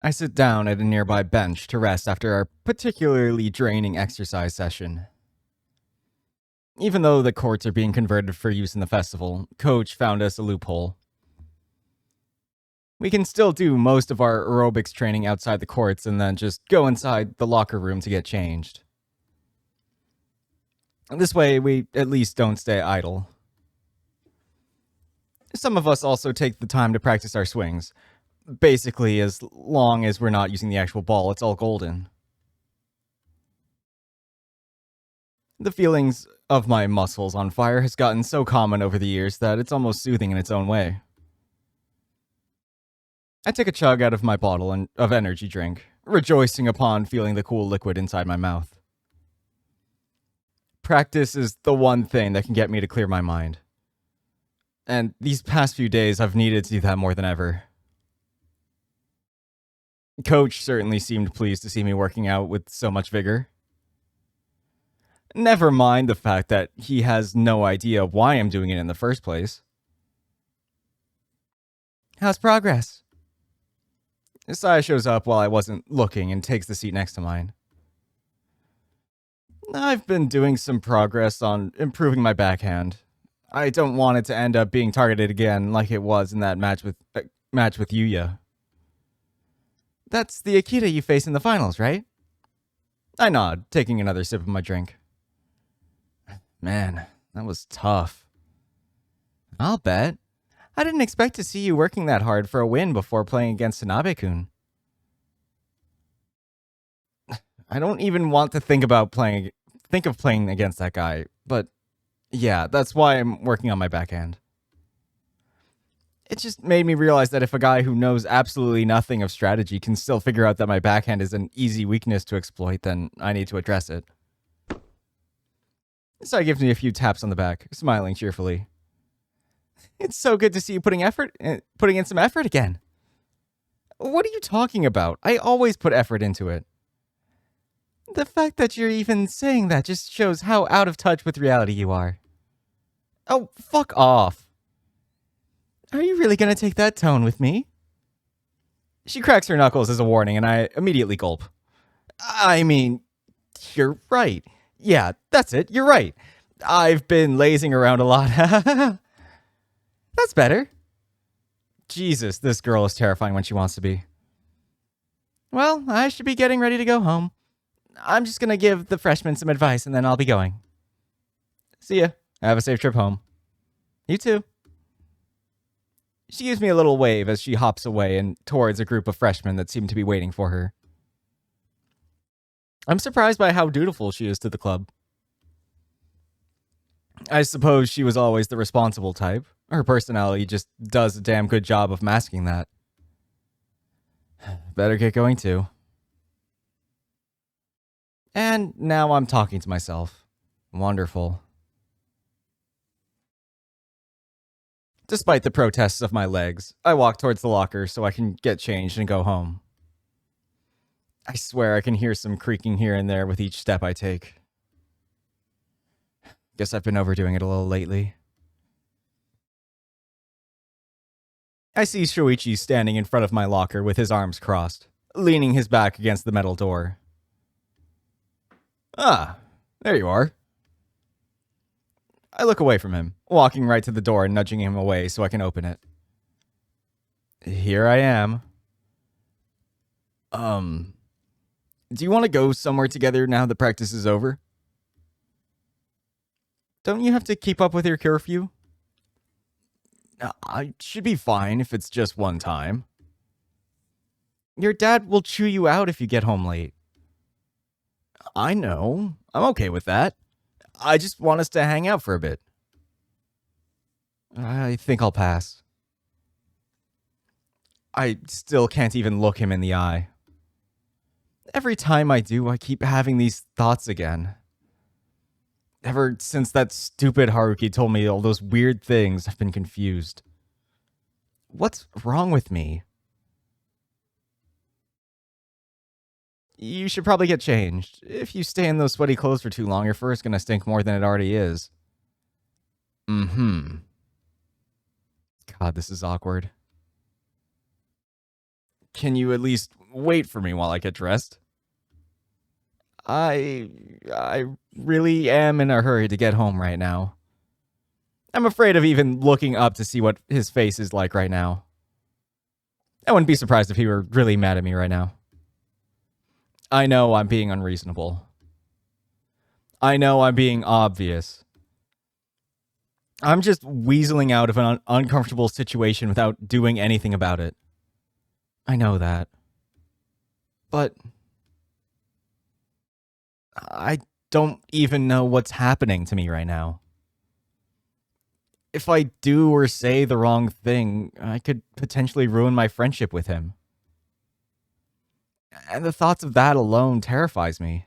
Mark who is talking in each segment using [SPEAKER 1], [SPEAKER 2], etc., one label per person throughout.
[SPEAKER 1] I sit down at a nearby bench to rest after our particularly draining exercise session. Even though the courts are being converted for use in the festival, Coach found us a loophole. We can still do most of our aerobics training outside the courts and then just go inside the locker room to get changed. This way, we at least don't stay idle. Some of us also take the time to practice our swings. Basically, as long as we're not using the actual ball, it's all golden. The feelings of my muscles on fire has gotten so common over the years that it's almost soothing in its own way. I take a chug out of my bottle of energy drink, rejoicing upon feeling the cool liquid inside my mouth. Practice is the one thing that can get me to clear my mind. And these past few days, I've needed to do that more than ever. Coach certainly seemed pleased to see me working out with so much vigor. Never mind the fact that he has no idea why I'm doing it in the first place. How's progress? Saya shows up while I wasn't looking and takes the seat next to mine. I've been doing some progress on improving my backhand. I don't want it to end up being targeted again like it was in that match with Yuya. That's the Akita you face in the finals, right? I nod, taking another sip of my drink. Man, that was tough. I'll bet. I didn't expect to see you working that hard for a win before playing against Tanabe-kun. I don't even want to think of playing against that guy, but yeah, that's why I'm working on my backhand. It just made me realize that if a guy who knows absolutely nothing of strategy can still figure out that my backhand is an easy weakness to exploit, then I need to address it. Sai gives me a few taps on the back, smiling cheerfully. It's so good to see you putting in some effort again. What are you talking about? I always put effort into it. The fact that you're even saying that just shows how out of touch with reality you are. Oh, fuck off. Are you really gonna take that tone with me? She cracks her knuckles as a warning, and I immediately gulp. I mean, you're right. Yeah, that's it, you're right. I've been lazing around a lot. That's better. Jesus, this girl is terrifying when she wants to be. Well, I should be getting ready to go home. I'm just gonna give the freshmen some advice and then I'll be going. See ya. Have a safe trip home. You too. She gives me a little wave as she hops away and towards a group of freshmen that seem to be waiting for her. I'm surprised by how dutiful she is to the club. I suppose she was always the responsible type. Her personality just does a damn good job of masking that. Better get going too. And now I'm talking to myself. Wonderful. Despite the protests of my legs, I walk towards the locker so I can get changed and go home. I swear I can hear some creaking here and there with each step I take. Guess I've been overdoing it a little lately. I see Shuichi standing in front of my locker with his arms crossed, leaning his back against the metal door. Ah, there you are. I look away from him, walking right to the door and nudging him away so I can open it. Here I am. Do you want to go somewhere together now that practice is over? Don't you have to keep up with your curfew? I should be fine if it's just one time. Your dad will chew you out if you get home late. I know. I'm okay with that. I just want us to hang out for a bit. I think I'll pass. I still can't even look him in the eye. Every time I do, I keep having these thoughts again. Ever since that stupid Haruki told me all those weird things, I've been confused. What's wrong with me? You should probably get changed. If you stay in those sweaty clothes for too long, your fur is gonna stink more than it already is. God, this is awkward. Can you at least wait for me while I get dressed? I really am in a hurry to get home right now. I'm afraid of even looking up to see what his face is like right now. I wouldn't be surprised if he were really mad at me right now. I know I'm being unreasonable. I know I'm being obvious. I'm just weaseling out of an uncomfortable situation without doing anything about it. I know that. But I don't even know what's happening to me right now. If I do or say the wrong thing, I could potentially ruin my friendship with him. And the thoughts of that alone terrifies me.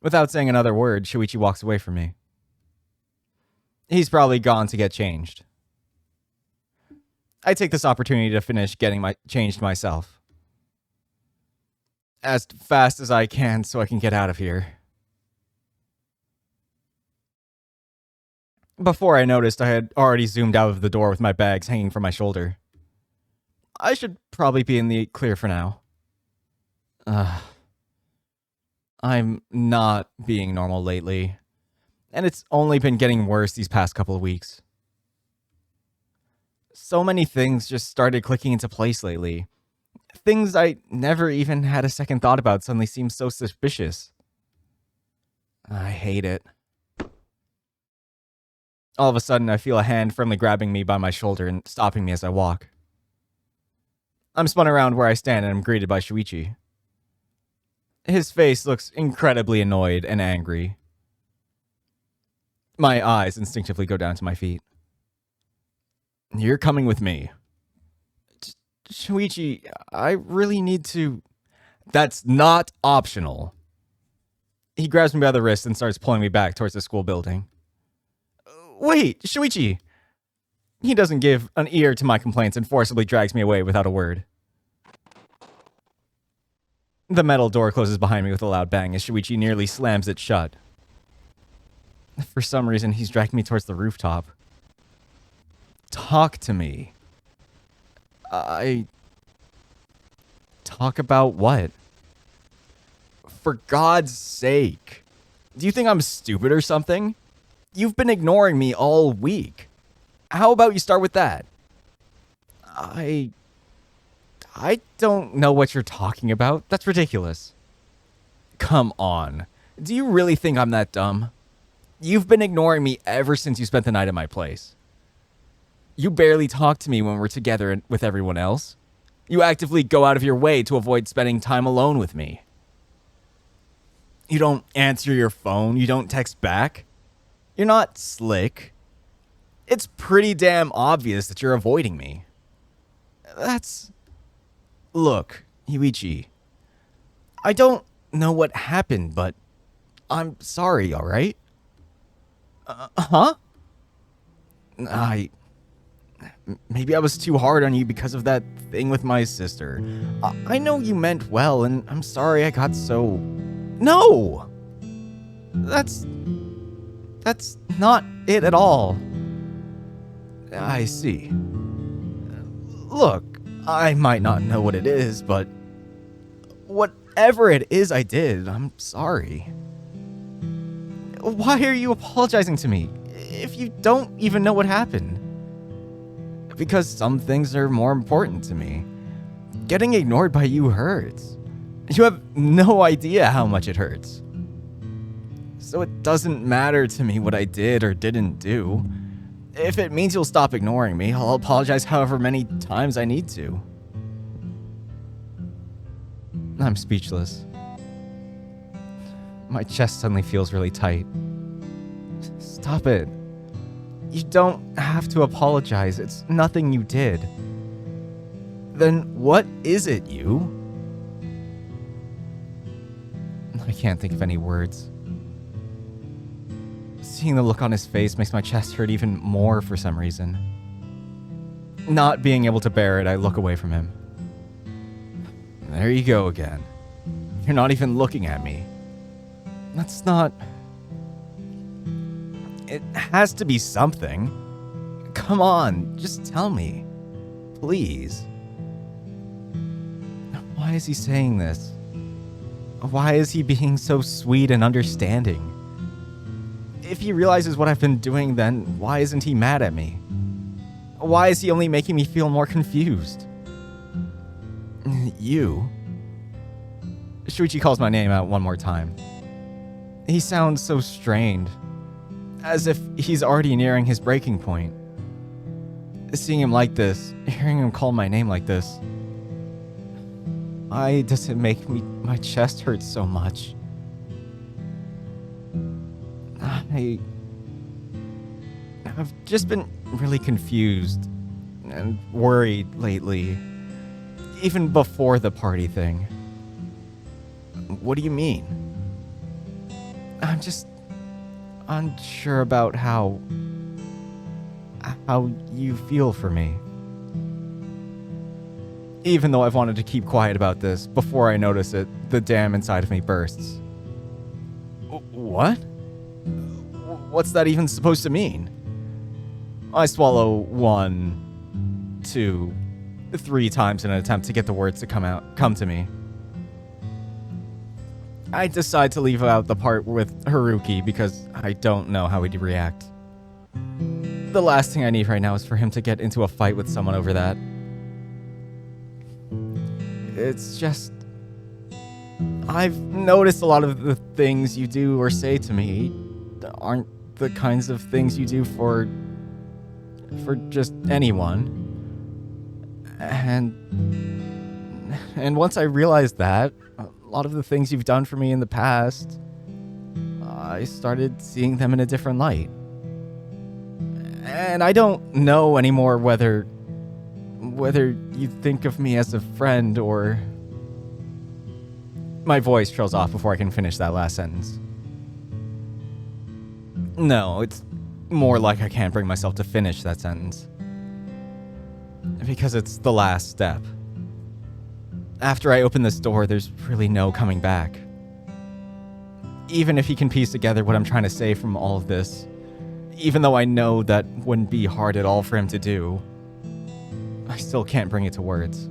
[SPEAKER 1] Without saying another word, Shuichi walks away from me. He's probably gone to get changed. I take this opportunity to finish getting changed myself. As fast as I can so I can get out of here. Before I noticed, I had already zoomed out of the door with my bags hanging from my shoulder. I should probably be in the clear for now. I'm not being normal lately, and it's only been getting worse these past couple of weeks. So many things just started clicking into place lately. Things I never even had a second thought about suddenly seem so suspicious. I hate it. All of a sudden, I feel a hand firmly grabbing me by my shoulder and stopping me as I walk. I'm spun around where I stand and I'm greeted by Shuichi. His face looks incredibly annoyed and angry. My eyes instinctively go down to my feet. You're coming with me. Shuichi, I really need to... That's not optional. He grabs me by the wrist and starts pulling me back towards the school building. Wait, Shuichi! He doesn't give an ear to my complaints and forcibly drags me away without a word. The metal door closes behind me with a loud bang as Shuichi nearly slams it shut. For some reason, he's dragging me towards the rooftop. Talk to me. Talk about what? For God's sake. Do you think I'm stupid or something? You've been ignoring me all week. How about you start with that? I don't know what you're talking about. That's ridiculous. Come on. Do you really think I'm that dumb? You've been ignoring me ever since you spent the night at my place. You barely talk to me when we're together with everyone else. You actively go out of your way to avoid spending time alone with me. You don't answer your phone. You don't text back. You're not slick. It's pretty damn obvious that you're avoiding me. Look, Yuichi. I don't know what happened, but I'm sorry, alright? Huh? Maybe I was too hard on you because of that thing with my sister. I know you meant well, and I'm sorry I got so... No! That's not it at all. I see. Look, I might not know what it is, but whatever it is I did, I'm sorry. Why are you apologizing to me if you don't even know what happened? Because some things are more important to me. Getting ignored by you hurts. You have no idea how much it hurts. So it doesn't matter to me what I did or didn't do. If it means you'll stop ignoring me, I'll apologize however many times I need to. I'm speechless. My chest suddenly feels really tight. Stop it. You don't have to apologize. It's nothing you did. Then what is it, you? I can't think of any words. Seeing the look on his face makes my chest hurt even more for some reason. Not being able to bear it, I look away from him. There you go again. You're not even looking at me. That's not... It has to be something. Come on, just tell me. Please. Why is he saying this? Why is he being so sweet and understanding? If he realizes what I've been doing, then why isn't he mad at me? Why is he only making me feel more confused? You? Shuichi calls my name out one more time. He sounds so strained, as if he's already nearing his breaking point. Seeing him like this, hearing him call my name like this, why does it make my chest hurt so much? I've just been really confused and worried lately, even before the party thing. What do you mean? I'm just unsure about how you feel for me. Even though I've wanted to keep quiet about this, before I notice it, the dam inside of me bursts. What? What's that even supposed to mean? I swallow 1, 2, 3 times in an attempt to get the words to come to me. I decide to leave out the part with Haruki because I don't know how he'd react. The last thing I need right now is for him to get into a fight with someone over that. It's just... I've noticed a lot of the things you do or say to me aren't the kinds of things you do for just anyone. And once I realized that, a lot of the things you've done for me in the past, I started seeing them in a different light. And I don't know anymore whether you think of me as a friend or... My voice trails off before I can finish that last sentence. No, it's more like I can't bring myself to finish that sentence. Because it's the last step. After I open this door, there's really no coming back. Even if he can piece together what I'm trying to say from all of this, even though I know that wouldn't be hard at all for him to do, I still can't bring it to words.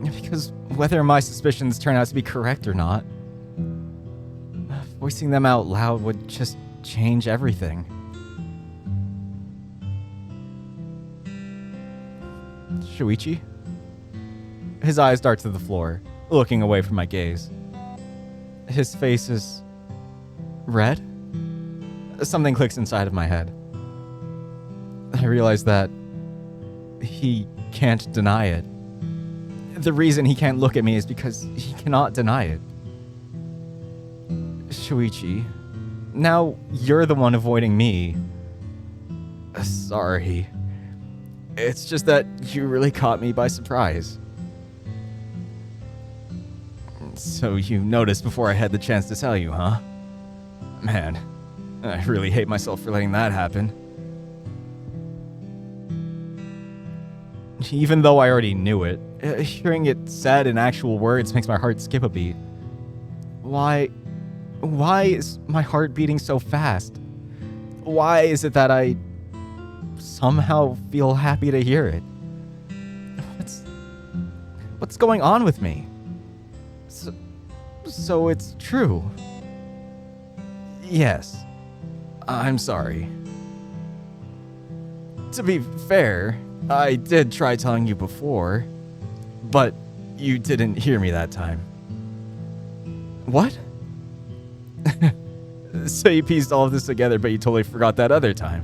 [SPEAKER 1] Because whether my suspicions turn out to be correct or not, voicing them out loud would just change everything. Shuichi? His eyes dart to the floor, looking away from my gaze. His face is... red? Something clicks inside of my head. I realize that he can't deny it. The reason he can't look at me is because he cannot deny it. Shuichi, now you're the one avoiding me. Sorry. It's just that you really caught me by surprise. So you noticed before I had the chance to tell you, huh? Man, I really hate myself for letting that happen. Even though I already knew it, hearing it said in actual words makes my heart skip a beat. Why is my heart beating so fast? Why is it that I somehow feel happy to hear it? What's going on with me? So it's true. Yes, I'm sorry. To be fair, I did try telling you before, but you didn't hear me that time. What? So you pieced all of this together, but you totally forgot that other time.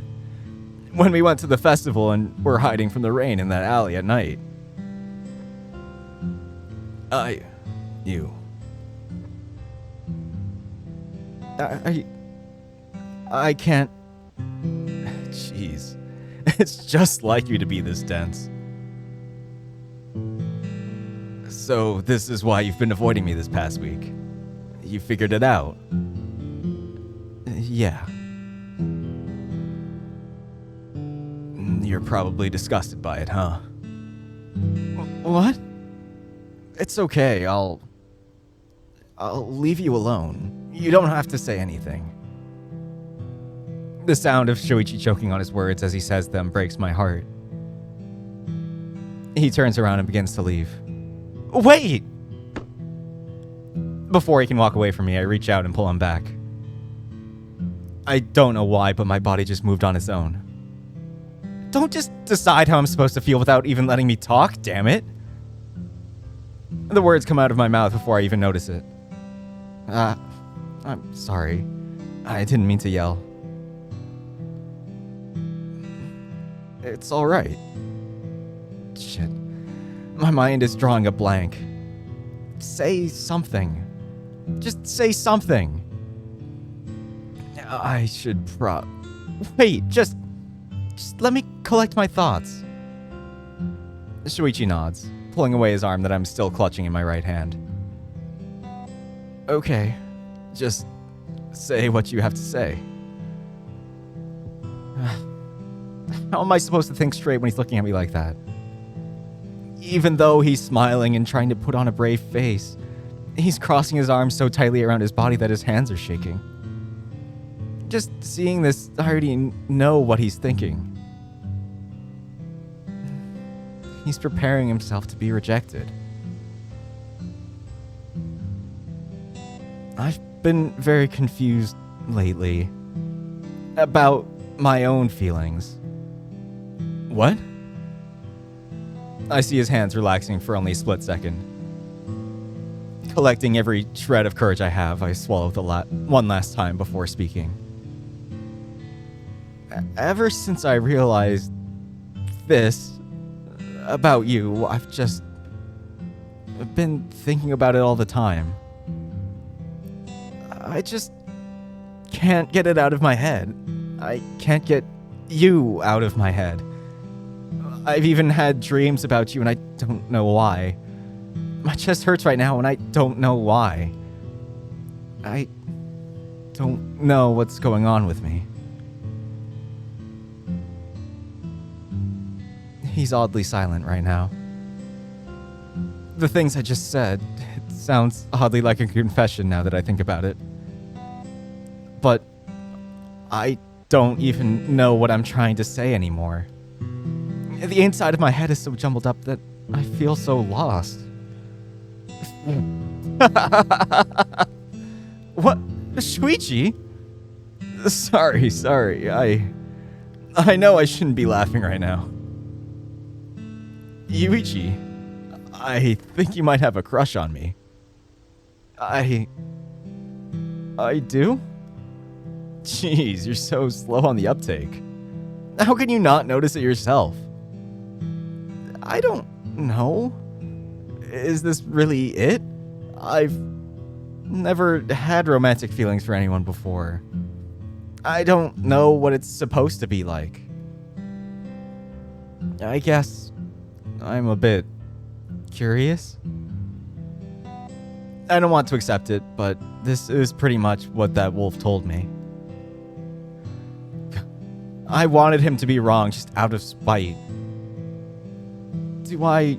[SPEAKER 1] When we went to the festival and were hiding from the rain in that alley at night. I can't... Jeez. It's just like you to be this dense. So this is why you've been avoiding me this past week. You figured it out. Yeah. You're probably disgusted by it, huh? What? It's okay, I'll leave you alone. You don't have to say anything. The sound of Shuichi choking on his words as he says them breaks my heart. He turns around and begins to leave. Wait! Before he can walk away from me, I reach out and pull him back. I don't know why, but my body just moved on its own. Don't just decide how I'm supposed to feel without even letting me talk, damn it. The words come out of my mouth before I even notice it. I'm sorry. I didn't mean to yell. It's alright. Shit. My mind is drawing a blank. Say something. Just say something. I should Wait, just let me collect my thoughts. Shuichi nods, pulling away his arm that I'm still clutching in my right hand. Okay, just say what you have to say. How am I supposed to think straight when he's looking at me like that? Even though he's smiling and trying to put on a brave face, he's crossing his arms so tightly around his body that his hands are shaking. Just seeing this, I already know what he's thinking. He's preparing himself to be rejected. I've been very confused lately about my own feelings. What? I see his hands relaxing for only a split second. Collecting every shred of courage I have, I swallow one last time before speaking. Ever since I realized this about you, I've just been thinking about it all the time. I just can't get it out of my head. I can't get you out of my head. I've even had dreams about you and I don't know why. My chest hurts right now and I don't know why. I don't know what's going on with me. He's oddly silent right now. The things I just said, it sounds oddly like a confession now that I think about it. But I don't even know what I'm trying to say anymore. The inside of my head is so jumbled up that I feel so lost. What? Shuichi? Sorry. I know I shouldn't be laughing right now. Yuichi, I think you might have a crush on me. I do? Jeez, you're so slow on the uptake. How can you not notice it yourself? I don't know. Is this really it? I've never had romantic feelings for anyone before. I don't know what it's supposed to be like. I guess I'm a bit curious. I don't want to accept it, but this is pretty much what that wolf told me. I wanted him to be wrong just out of spite. Do I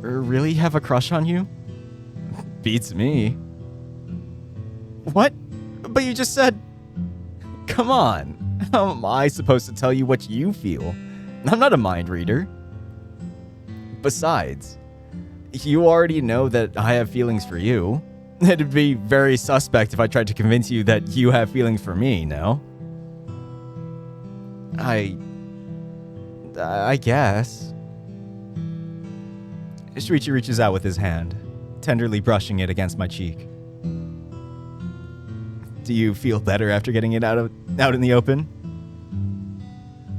[SPEAKER 1] really have a crush on you? Beats me. What? But you just said... Come on. How am I supposed to tell you what you feel? I'm not a mind reader. Besides, you already know that I have feelings for you. It'd be very suspect if I tried to convince you that you have feelings for me, no? I guess. Shuichi reaches out with his hand, tenderly brushing it against my cheek. Do you feel better after getting it out in the open?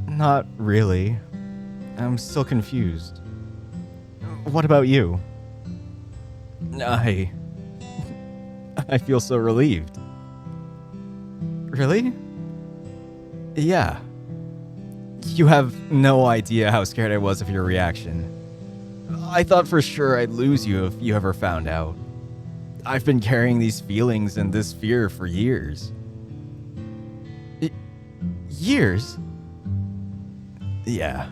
[SPEAKER 1] Not really. I'm still confused. What about you? I feel so relieved. Really? Yeah. You have no idea how scared I was of your reaction. I thought for sure I'd lose you if you ever found out. I've been carrying these feelings and this fear for years. Years? Yeah.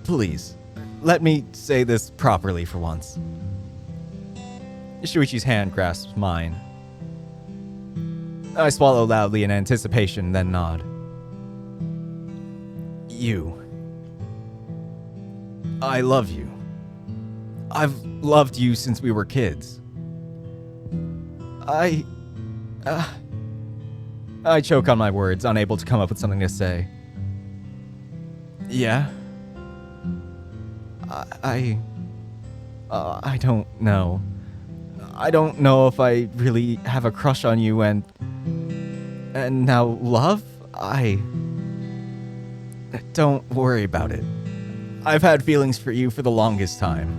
[SPEAKER 1] Please, let me say this properly for once. Shuichi's hand grasps mine. I swallow loudly in anticipation, then nod. You. I love you. I've loved you since we were kids. I choke on my words, unable to come up with something to say. Yeah? I don't know. I don't know if I really have a crush on you and now love? Don't worry about it. I've had feelings for you for the longest time.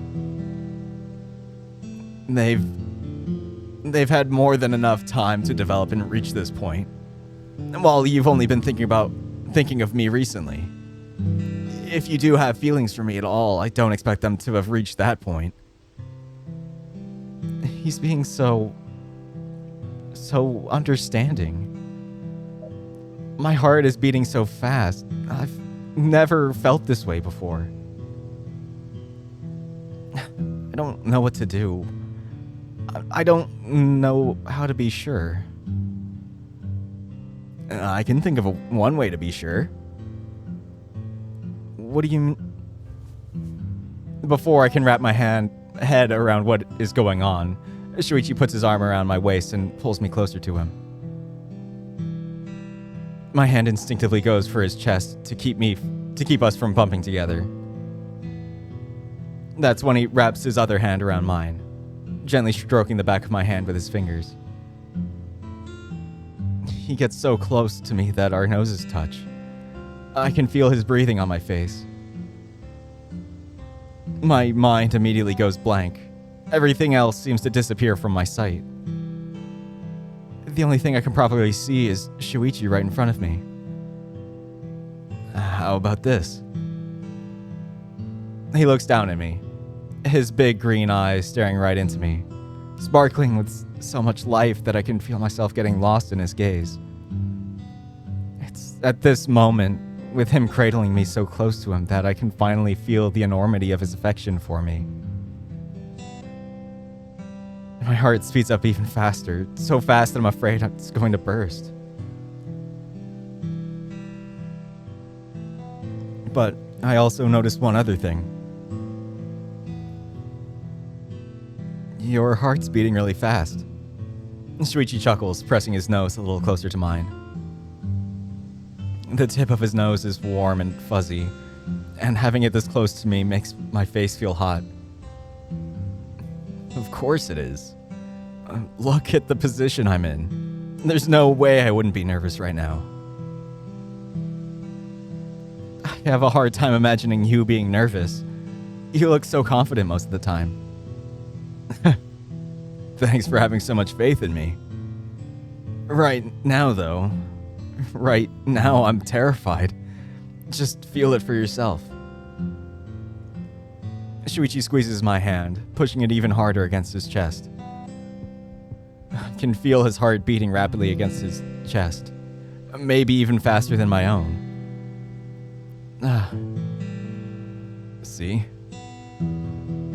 [SPEAKER 1] They've had more than enough time to develop and reach this point. While you've only been thinking of me recently. If you do have feelings for me at all, I don't expect them to have reached that point. He's being so understanding. My heart is beating so fast. I've never felt this way before. I don't know what to do. I don't know how to be sure. I can think of one way to be sure. What do you mean? Before I can wrap my head around what is going on, Shuichi puts his arm around my waist and pulls me closer to him. My hand instinctively goes for his chest to keep us from bumping together. That's when he wraps his other hand around mine, gently stroking the back of my hand with his fingers. He gets so close to me that our noses touch. I can feel his breathing on my face. My mind immediately goes blank. Everything else seems to disappear from my sight. The only thing I can properly see is Shuichi right in front of me. How about this? He looks down at me, his big green eyes staring right into me, sparkling with so much life that I can feel myself getting lost in his gaze. It's at this moment, with him cradling me so close to him, that I can finally feel the enormity of his affection for me. My heart speeds up even faster, so fast that I'm afraid it's going to burst. But I also noticed one other thing. Your heart's beating really fast. Shuichi chuckles, pressing his nose a little closer to mine. The tip of his nose is warm and fuzzy, and having it this close to me makes my face feel hot. Of course it is. Look at the position I'm in. There's no way I wouldn't be nervous right now. I have a hard time imagining you being nervous. You look so confident most of the time. Thanks for having so much faith in me. Right now, though, I'm terrified. Just feel it for yourself. Shuichi squeezes my hand, pushing it even harder against his chest. I can feel his heart beating rapidly against his chest, maybe even faster than my own. See?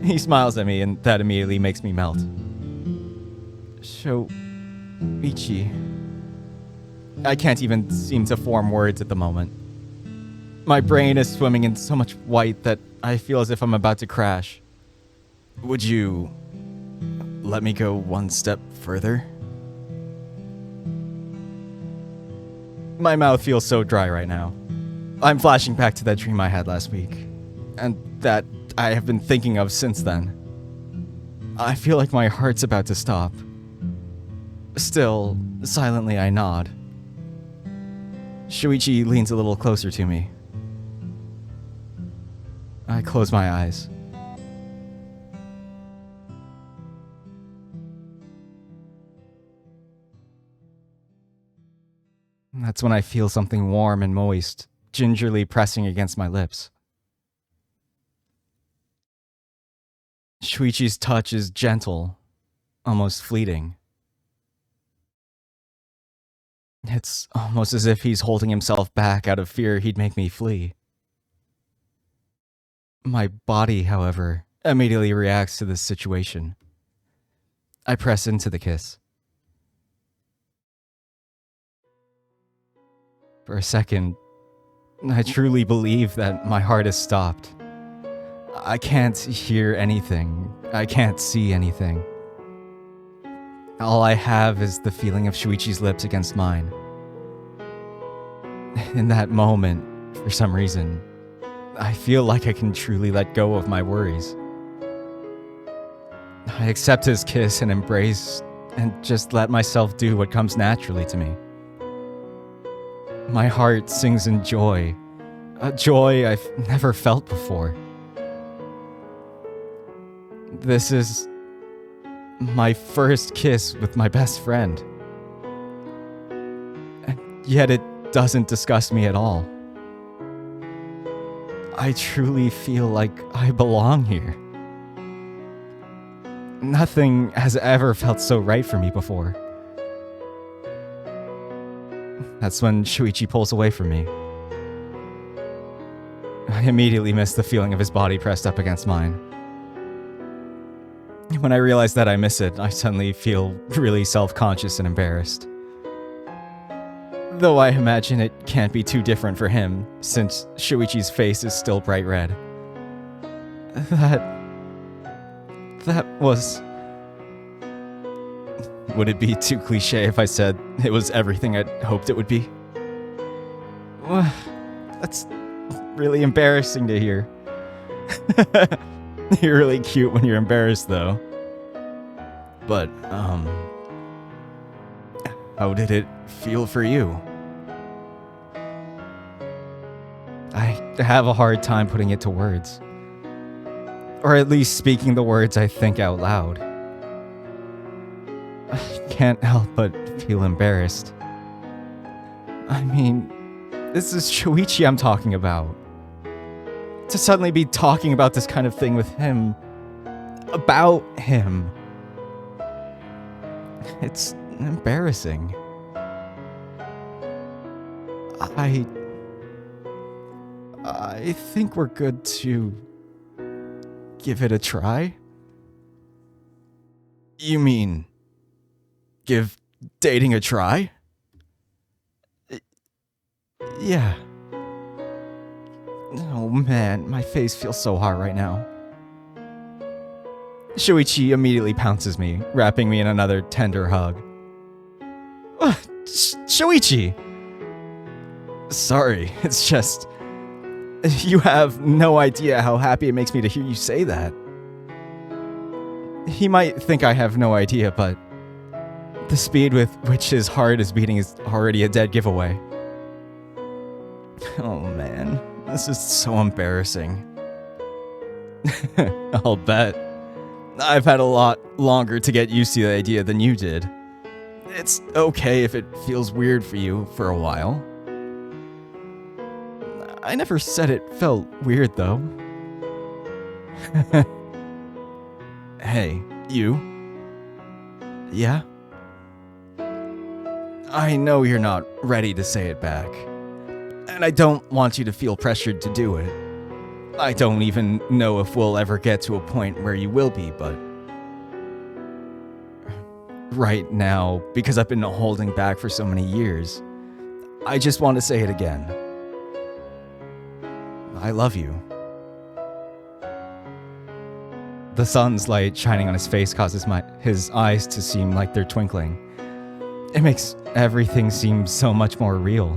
[SPEAKER 1] He smiles at me, and that immediately makes me melt. Shuichi. I can't even seem to form words at the moment. My brain is swimming in so much white that I feel as if I'm about to crash. Would you let me go one step further? My mouth feels so dry right now. I'm flashing back to that dream I had last week, and that I have been thinking of since then. I feel like my heart's about to stop. Still, silently I nod. Shuichi leans a little closer to me. I close my eyes. That's when I feel something warm and moist, gingerly pressing against my lips. Shuichi's touch is gentle, almost fleeting. It's almost as if he's holding himself back out of fear he'd make me flee. My body, however, immediately reacts to this situation. I press into the kiss. For a second, I truly believe that my heart has stopped. I can't hear anything. I can't see anything. All I have is the feeling of Shuichi's lips against mine. In that moment, for some reason, I feel like I can truly let go of my worries. I accept his kiss and embrace and just let myself do what comes naturally to me. My heart sings in joy, a joy I've never felt before. This is my first kiss with my best friend. And yet it doesn't disgust me at all. I truly feel like I belong here. Nothing has ever felt so right for me before. That's when Shuichi pulls away from me. I immediately miss the feeling of his body pressed up against mine. When I realize that I miss it, I suddenly feel really self-conscious and embarrassed. Though I imagine it can't be too different for him, since Shuichi's face is still bright red. That was... Would it be too cliche if I said it was everything I'd hoped it would be? Well, that's really embarrassing to hear. You're really cute when you're embarrassed, though. But, how did it feel for you? I have a hard time putting it to words. Or at least speaking the words I think out loud. I can't help but feel embarrassed. I mean, this is Shuichi I'm talking about. To suddenly be talking about this kind of thing with him. About him. It's embarrassing. I think we're good to give it a try. You mean give dating a try? Yeah. Oh man, my face feels so hot right now. Shuichi immediately pounces me, wrapping me in another tender hug. Shuichi! Sorry, it's just... You have no idea how happy it makes me to hear you say that. He might think I have no idea, but... The speed with which his heart is beating is already a dead giveaway. Oh man, this is so embarrassing. I'll bet. I've had a lot longer to get used to the idea than you did. It's okay if it feels weird for you for a while. I never said it felt weird, though. Hey, you? Yeah? I know you're not ready to say it back. And I don't want you to feel pressured to do it. I don't even know if we'll ever get to a point where you will be, but... Right now, because I've been holding back for so many years, I just want to say it again. I love you. The sun's light shining on his face causes his eyes to seem like they're twinkling. It makes everything seem so much more real.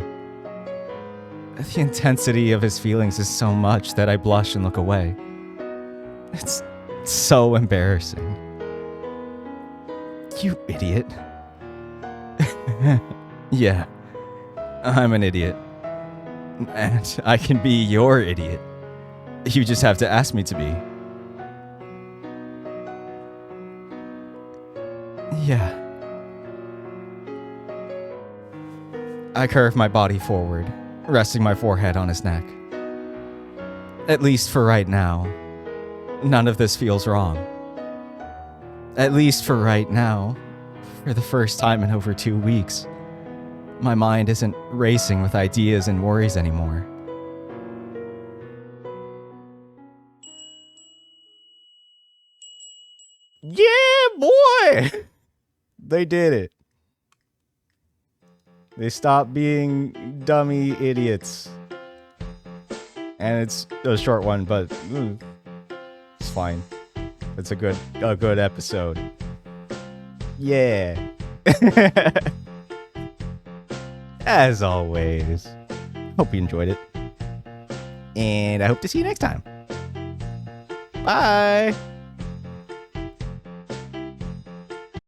[SPEAKER 1] The intensity of his feelings is so much that I blush and look away. It's so embarrassing. You idiot. Yeah, I'm an idiot. And I can be your idiot. You just have to ask me to be. Yeah. I curve my body forward, resting my forehead on his neck. At least for right now, none of this feels wrong. At least for right now, for the first time in over 2 weeks, my mind isn't racing with ideas and worries anymore. Yeah, boy! They did it. They stop being dummy idiots. And it's a short one, but it's fine. It's a good episode. Yeah. As always, hope you enjoyed it. And I hope to see you next time. Bye.